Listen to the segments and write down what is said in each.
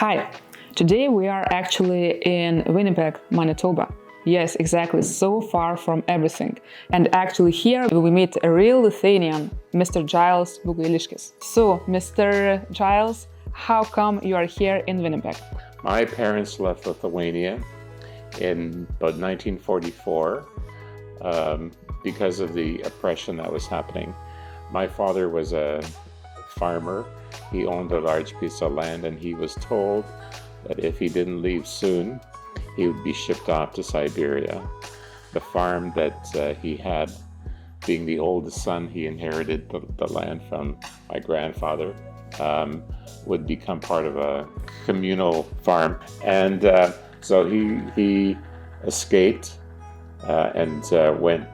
Hi, today we are actually in Winnipeg, Manitoba. Yes, exactly, so far from everything. And actually here we meet a real Lithuanian, Mr. Giles Bugailiškis. So, Mr. Giles, how come you are here in Winnipeg? My parents left Lithuania in about 1944 because of the oppression that was happening. My father was a farmer. He owned a large piece of land, and he was told that if he didn't leave soon, he would be shipped off to Siberia. The farm that he had, being the oldest son, he inherited the land from my grandfather, would become part of a communal farm. And so he escaped and went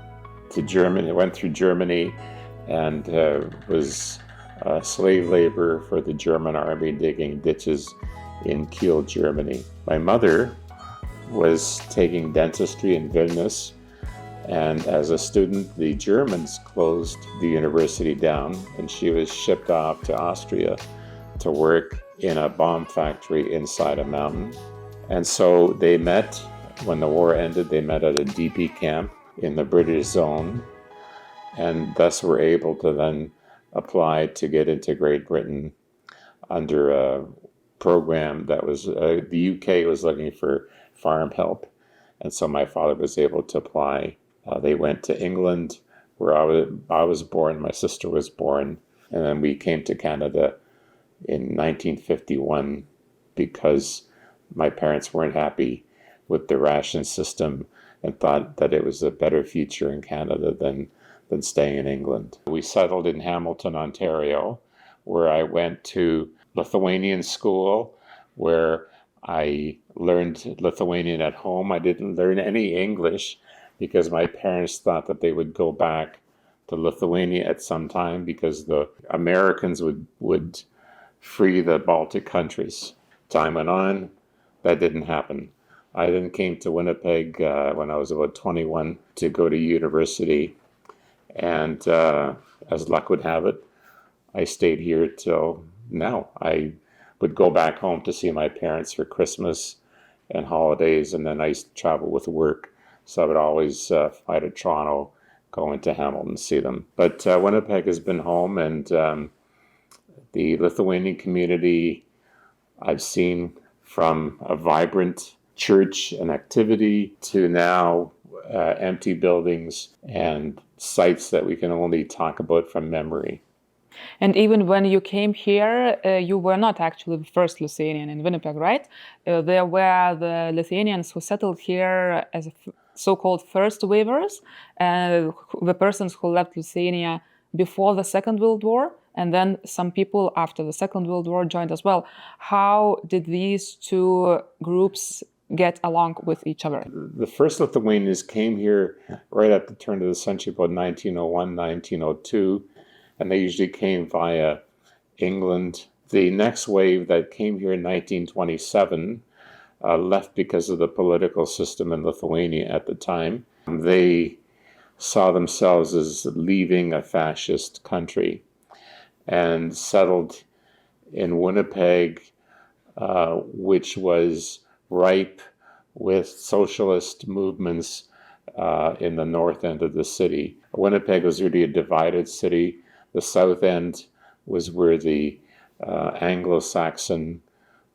through Germany and was slave labor for the German army, digging ditches in Kiel, Germany. My mother was taking dentistry in Vilnius, and as a student, the Germans closed the university down, and she was shipped off to Austria to work in a bomb factory inside a mountain. And so they met, when the war ended, they met at a DP camp in the British zone, and thus were able to then apply to get into Great Britain under a program that was, the UK was looking for farm help. And so my father was able to apply. They went to England, where I was born, my sister was born, and then we came to Canada in 1951 because my parents weren't happy with the ration system and thought that it was a better future in Canada than staying in England. We settled in Hamilton, Ontario, where I went to Lithuanian school, where I learned Lithuanian at home. I didn't learn any English because my parents thought that they would go back to Lithuania at some time because the Americans would free the Baltic countries. Time went on, that didn't happen. I then came to Winnipeg when I was about 21 to go to university. And as luck would have it, I stayed here till now. I would go back home to see my parents for Christmas and holidays, and then I used to travel with work. So I would always fly to Toronto, go into Hamilton, see them. But Winnipeg has been home, and the Lithuanian community I've seen from a vibrant church and activity to now empty buildings and sites that we can only talk about from memory. And even when you came here, you were not actually the first Lithuanian in Winnipeg, right? There were the Lithuanians who settled here as so-called first waivers, the persons who left Lithuania before the Second World War, and then some people after the Second World War joined as well. How did these two groups get along with each other? The first Lithuanians came here right at the turn of the century, about 1901, 1902, and they usually came via England. The next wave that came here in 1927 left because of the political system in Lithuania at the time. They saw themselves as leaving a fascist country and settled in Winnipeg, which was ripe with socialist movements in the north end of the city. Winnipeg was really a divided city. The south end was where the Anglo-Saxon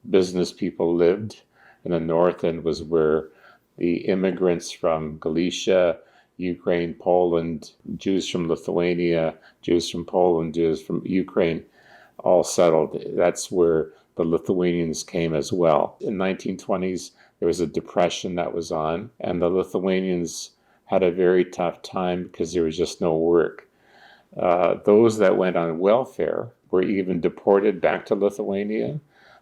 business people lived, and the north end was where the immigrants from Galicia, Ukraine, Poland, Jews from Lithuania, Jews from Poland, Jews from Ukraine, all settled. That's where the Lithuanians came as well. In the 1920s, there was a depression that was on, and the Lithuanians had a very tough time because there was just no work. Those that went on welfare were even deported back to Lithuania.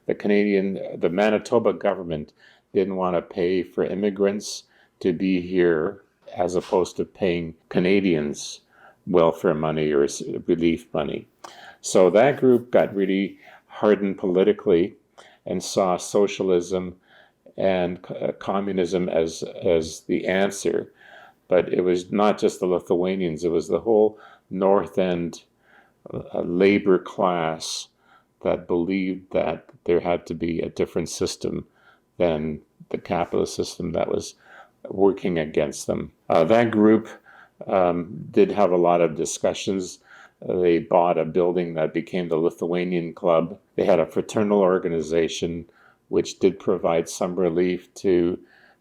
The Manitoba government didn't want to pay for immigrants to be here as opposed to paying Canadians welfare money or relief money. So that group got really hardened politically and saw socialism and communism as the answer. But it was not just the Lithuanians, it was the whole North End labor class that believed that there had to be a different system than the capitalist system that was working against them. That group did have a lot of discussions. They bought a building that became the Lithuanian Club. They had a fraternal organization which did provide some relief to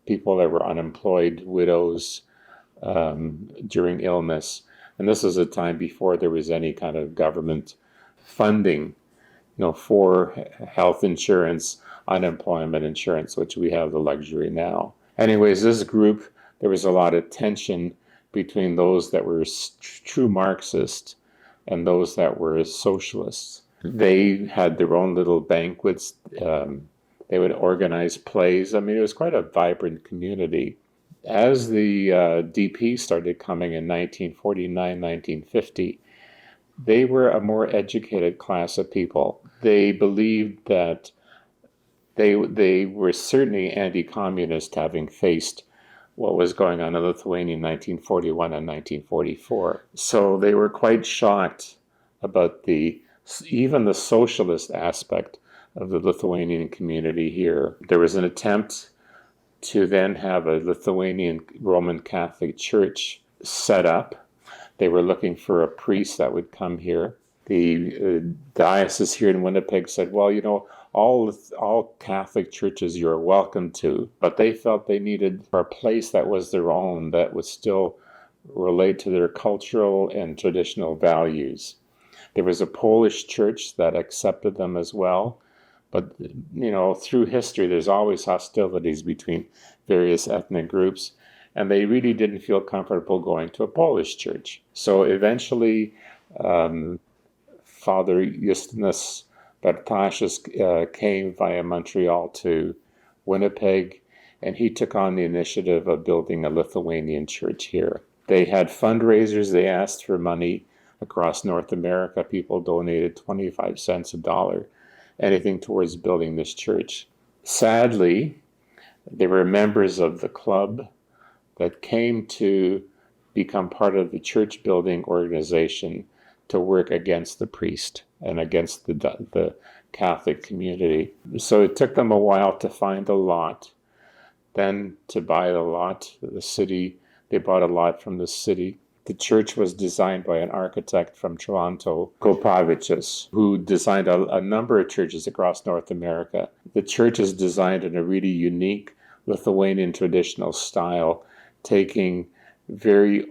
people that were unemployed, widows, during illness. And this was a time before there was any kind of government funding, for health insurance, unemployment insurance, which we have the luxury now. Anyways, this group, there was a lot of tension between those that were true Marxists and those that were socialists. They had their own little banquets. They would organize plays. I mean, it was quite a vibrant community. As the DP started coming in 1949, 1950, they were a more educated class of people. They believed that they were certainly anti-communist, having faced what was going on in Lithuania in 1941 and 1944. So they were quite shocked about even the socialist aspect of the Lithuanian community here. There was an attempt to then have a Lithuanian Roman Catholic Church set up. They were looking for a priest that would come here. The diocese here in Winnipeg said, well, all Catholic churches you're welcome to, but they felt they needed a place that was their own, that would still relate to their cultural and traditional values. There was a Polish church that accepted them as well. But, through history, there's always hostilities between various ethnic groups, and they really didn't feel comfortable going to a Polish church. So eventually, Father Augustinas Žemaitis came via Montreal to Winnipeg, and he took on the initiative of building a Lithuanian church here. They had fundraisers. They asked for money across North America. People donated 25 cents a dollar. Anything towards building this church. Sadly, there were members of the club that came to become part of the church building organization to work against the priest and against the Catholic community. So it took them a while to find a lot, then to buy the lot. The city, they bought a lot from the city. The church was designed by an architect from Toronto, Kulpa-Kulpavičius, who designed a number of churches across North America. The church is designed in a really unique Lithuanian traditional style, taking very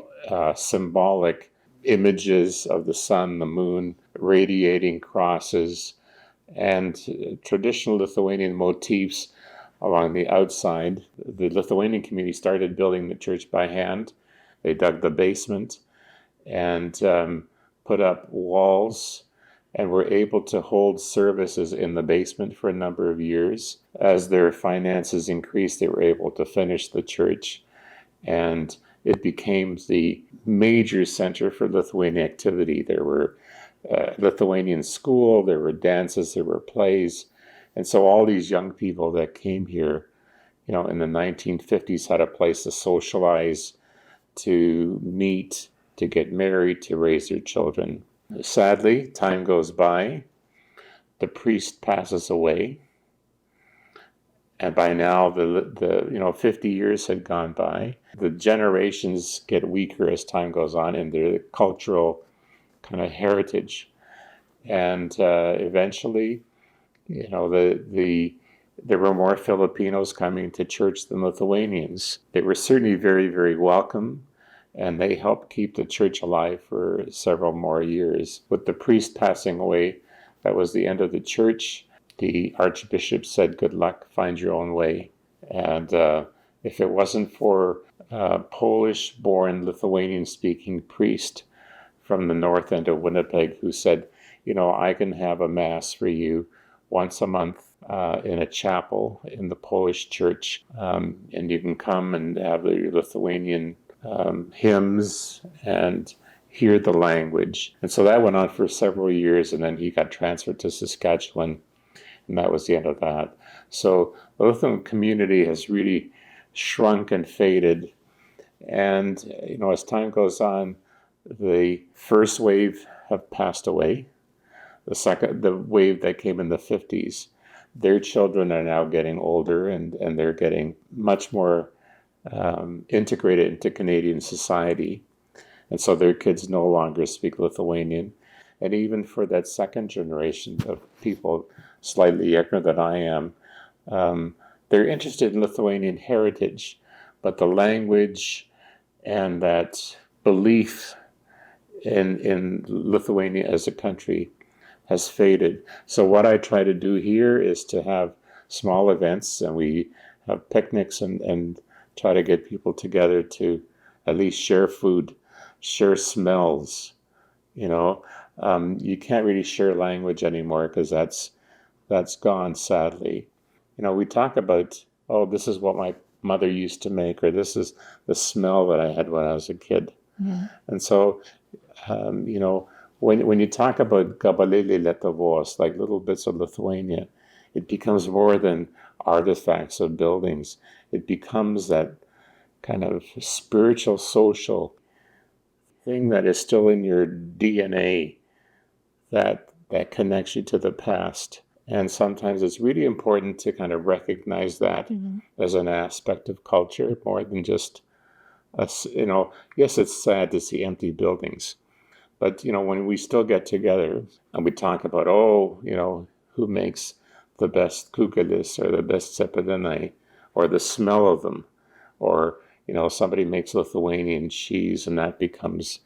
symbolic images of the sun, the moon, radiating crosses, and traditional Lithuanian motifs along the outside. The Lithuanian community started building the church by hand. They dug the basement and put up walls and were able to hold services in the basement for a number of years. As their finances increased, they were able to finish the church, and it became the major center for Lithuanian activity. There were Lithuanian school, there were dances, there were plays. And so all these young people that came here, in the 1950s had a place to socialize, to meet, to get married, to raise their children. Sadly, time goes by, the priest passes away, and by now the 50 years had gone by. The generations get weaker as time goes on in their cultural kind of heritage, and eventually, there were more Filipinos coming to church than Lithuanians. They were certainly very, very welcome, and they helped keep the church alive for several more years. With the priest passing away, that was the end of the church. The archbishop said, good luck, find your own way. And if it wasn't for a Polish-born, Lithuanian-speaking priest from the north end of Winnipeg who said, I can have a mass for you once a month in a chapel in the Polish church, and you can come and have the Lithuanian hymns and hear the language. And so that went on for several years, and then he got transferred to Saskatchewan, and that was the end of that. So the Lithuanian community has really shrunk and faded, and as time goes on, the first wave have passed away. the wave that came in the 50s. Their children are now getting older and they're getting much more integrated into Canadian society. And so their kids no longer speak Lithuanian. And even for that second generation of people slightly younger than I am, they're interested in Lithuanian heritage, but the language and that belief in Lithuania as a country has faded. So what I try to do here is to have small events, and we have picnics and try to get people together to at least share food, share smells. You know, you can't really share language anymore because that's gone, sadly. You know, we talk about, oh, this is what my mother used to make, or this is the smell that I had when I was a kid. Mm-hmm. And so, you know, when you talk about gabalėliai Lietuvos, like little bits of Lithuania, it becomes more than artifacts of buildings. It becomes that kind of spiritual, social thing that is still in your DNA that connects you to the past. And sometimes it's really important to kind of recognize that as an aspect of culture more than just us. You know, yes, it's sad to see empty buildings, but, you know, when we still get together and we talk about, oh, you know, who makes the best kugelis or the best cepelinai, or the smell of them, or, you know, somebody makes Lithuanian cheese and that becomes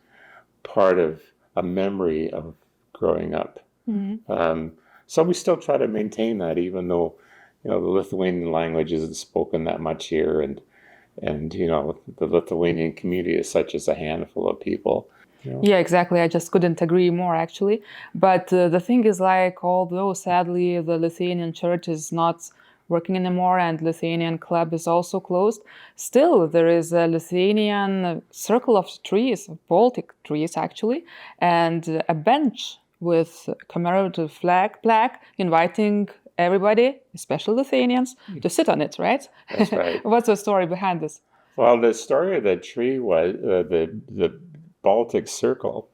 part of a memory of growing up. Mm-hmm. So we still try to maintain that, even though, you know, the Lithuanian language isn't spoken that much here, and you know, the Lithuanian community is such as a handful of people. You know? Yeah, exactly. I just couldn't agree more, actually. But the thing is, like, although sadly the Lithuanian church is not working anymore and Lithuanian Club is also closed, still there is a Lithuanian circle of trees, Baltic trees actually, and a bench with commemorative plaque inviting everybody, especially Lithuanians, to sit on it, right? That's right. What's the story behind this? Well, the story of the tree was the Baltic Circle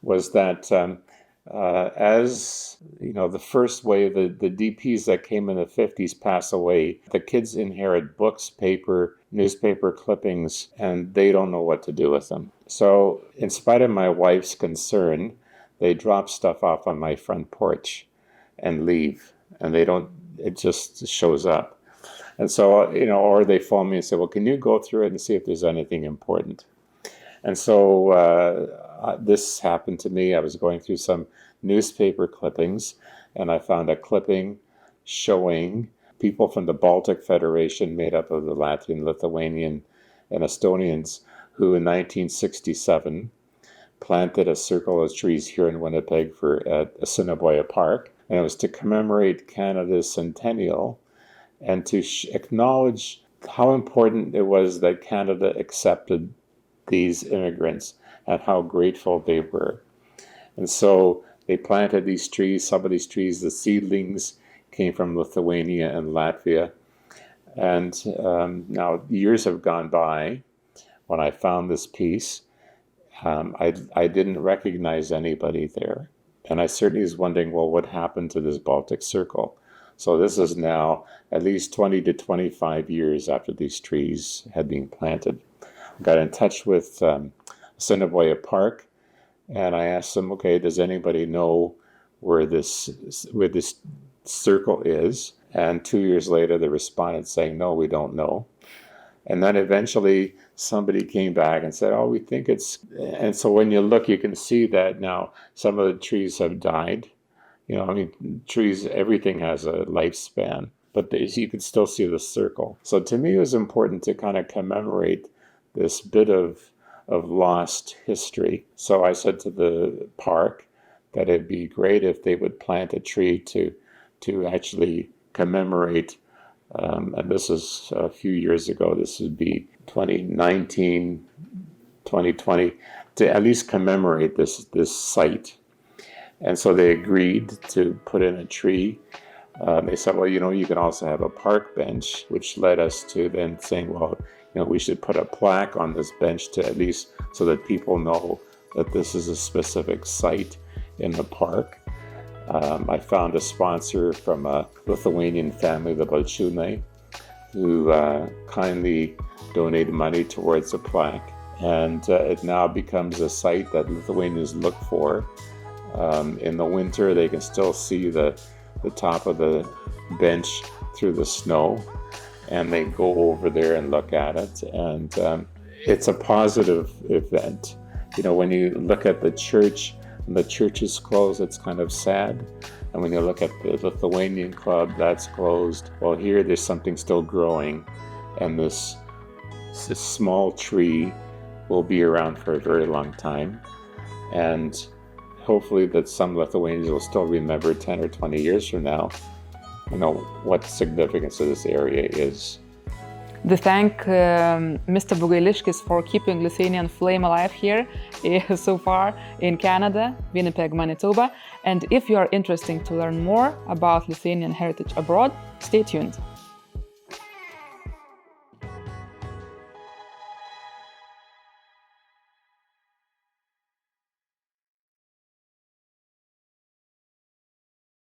was that as you know, the first wave, the DPs that came in the 50s pass away, the kids inherit books, paper, newspaper clippings, and they don't know what to do with them. So in spite of my wife's concern, they drop stuff off on my front porch and leave, and it just shows up. And so, you know, or they phone me and say, well, can you go through it and see if there's anything important? And so this happened to me. I was going through some newspaper clippings, and I found a clipping showing people from the Baltic Federation, made up of the Latvian, Lithuanian, and Estonians, who in 1967 planted a circle of trees here in Winnipeg at Assiniboia Park. And it was to commemorate Canada's centennial and to acknowledge how important it was that Canada accepted these immigrants and how grateful they were. And so they planted these trees. Some of these trees, the seedlings, came from Lithuania and Latvia. And now years have gone by when I found this piece. I didn't recognize anybody there. And I certainly was wondering, well, what happened to this Baltic Circle? So this is now at least 20 to 25 years after these trees had been planted. I got in touch with Assiniboia Park, and I asked them, okay, does anybody know where this circle is? And 2 years later, they responded saying, no, we don't know. And then eventually somebody came back and said, oh, we think it's... And so when you look, you can see that now some of the trees have died. You know, I mean, trees, everything has a lifespan, but you can still see the circle. So to me, it was important to kind of commemorate this bit of lost history. So I said to the park that it'd be great if they would plant a tree to actually commemorate. And this is a few years ago, this would be 2019, 2020, to at least commemorate this site. And so they agreed to put in a tree. They said, well, you know, you can also have a park bench, which led us to then saying, well, you know, we should put a plaque on this bench to at least so that people know that this is a specific site in the park. I found a sponsor from a Lithuanian family, the Balčiūnai, who kindly donated money towards the plaque. And it now becomes a site that Lithuanians look for. In the winter, they can still see the top of the bench through the snow, and they go over there and look at it. And it's a positive event. You know, when you look at the church, and the church is closed, it's kind of sad. And when you look at the Lithuanian Club, that's closed. Well, here there's something still growing, and this small tree will be around for a very long time. And hopefully that some Lithuanians will still remember 10 or 20 years from now, you know, what the significance of this area is. We thank Mr. Bugailiškis for keeping Lithuanian flame alive here so far in Canada, Winnipeg, Manitoba. And if you are interested to learn more about Lithuanian heritage abroad, stay tuned.